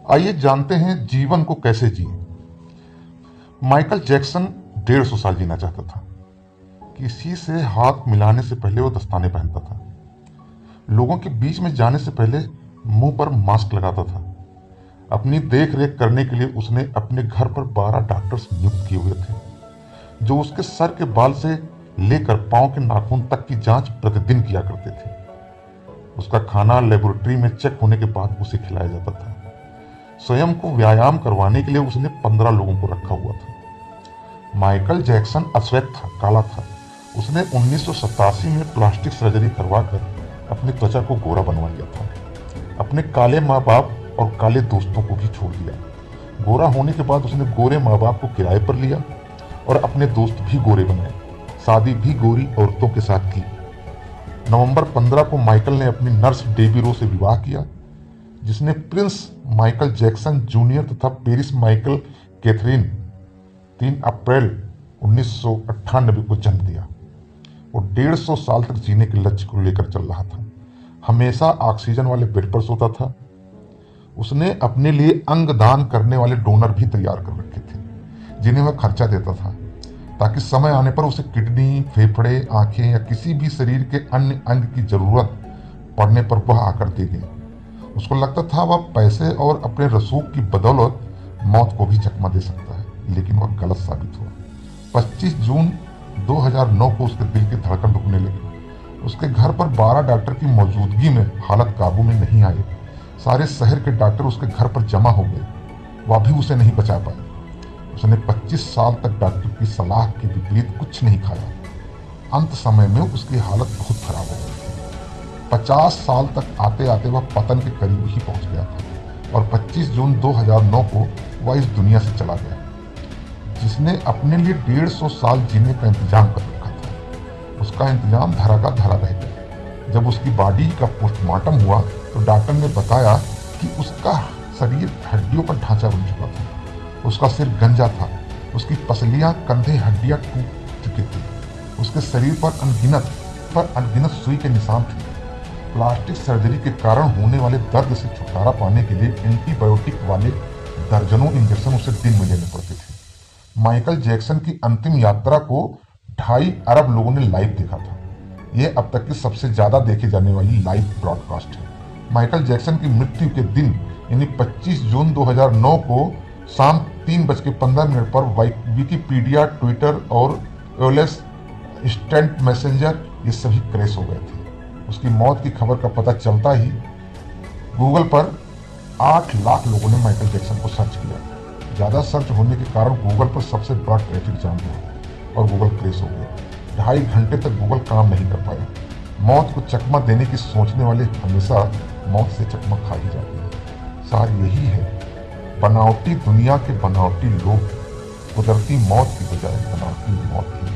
आइए जानते हैं जीवन को कैसे जिए। माइकल जैक्सन 150 साल जीना चाहता था। किसी से हाथ मिलाने से पहले वो दस्ताने पहनता था। लोगों के बीच में जाने से पहले मुंह पर मास्क लगाता था। अपनी देख रेख करने के लिए उसने अपने घर पर 12 डॉक्टर्स नियुक्त किए हुए थे, जो उसके सर के बाल से लेकर पांव के नाखून तक की जांच प्रतिदिन किया करते थे। उसका खाना लेबोरेटरी में चेक होने के बाद उसे खिलाया जाता था। स्वयं को व्यायाम करवाने के लिए उसने 15 लोगों को रखा हुआ था। माइकल जैक्सन अश्वेत था, काला था। उसने 1987 में प्लास्टिक सर्जरी करवाकर अपनी त्वचा को गोरा बनवा लिया था। अपने काले माँ बाप और काले दोस्तों को भी छोड़ दिया। गोरा होने के बाद उसने गोरे माँ बाप को किराए पर लिया और अपने दोस्त भी गोरे बनाए। शादी भी गोरी औरतों के साथ की। नवंबर 15 को माइकल ने अपनी नर्स डेबी रो से विवाह किया, जिसने प्रिंस माइकल जैक्सन जूनियर तथा पेरिस माइकल कैथरीन 3 अप्रैल 1998 को जन्म दिया। वो 150 साल तक जीने के लक्ष्य को लेकर चल रहा था। हमेशा ऑक्सीजन वाले बेड पर सोता था। उसने अपने लिए अंग दान करने वाले डोनर भी तैयार कर रखे थे, जिन्हें वह खर्चा देता था, ताकि समय आने पर उसे किडनी, फेफड़े, आंखें या किसी भी शरीर के अन्य अंग की जरूरत पड़ने पर वह आकर दे दे। उसको लगता था वह पैसे और अपने रसूख की बदौलत मौत को भी चकमा दे सकता है, लेकिन वह गलत साबित हुआ। 25 जून 2009 को उसके दिल की धड़कन रुकने लगी। उसके घर पर 12 डॉक्टर की मौजूदगी में हालत काबू में नहीं आई। सारे शहर के डॉक्टर उसके घर पर जमा हो गए। वह भी उसे नहीं बचा पाए। उसने 25 साल तक डॉक्टर की सलाह के विपरीत कुछ नहीं खाया। अंत समय में उसकी हालत बहुत खराब हो गई थी। 50 साल तक आते आते वह पतन के करीब ही पहुंच गया था और 25 जून 2009 को वह इस दुनिया से चला गया, जिसने अपने लिए 150 साल जीने का इंतजाम कर रखा था। उसका इंतजाम धरा का धरा रह गया। जब उसकी बॉडी का पोस्टमार्टम हुआ तो डॉक्टर ने बताया कि उसका शरीर हड्डियों का ढांचा बन चुका था। उसका सिर गंजा था। उसकी पसलियां, कंधे, हड्डियां टूट चुकी थी। उसके शरीर पर अनगिनत सुई के निशान थे। प्लास्टिक सर्जरी के कारण होने वाले दर्द से छुटकारा पाने के लिए एंटीबायोटिक वाले दर्जनों इंजेक्शन उसे दिन में लेने पड़ते थे। माइकल जैक्सन की अंतिम यात्रा को 2.5 अरब लोगों ने लाइव देखा था। यह अब तक की सबसे ज्यादा देखी जाने वाली लाइव ब्रॉडकास्ट है। माइकल जैक्सन की मृत्यु के दिन यानी 25 जून 2009 को शाम 3:15 पर विकिपीडिया, ट्विटर और ओएलएस इंस्टेंट मैसेंजर ये सभी क्रैश हो गए थे। उसकी मौत की खबर का पता चलता ही गूगल पर 8 लाख लोगों ने माइकल जैक्सन को सर्च किया। ज़्यादा सर्च होने के कारण गूगल पर सबसे बड़ा ट्रैफिक जाम हुआ और गूगल क्रैश हो गया। 2.5 घंटे तक गूगल काम नहीं कर पाया। मौत को चकमा देने की सोचने वाले हमेशा मौत से चकमा खा ही जाते हैं। सार यही है, बनावटी दुनिया के बनावटी लोग कुदरती मौत की बजाय बनावटी मौत की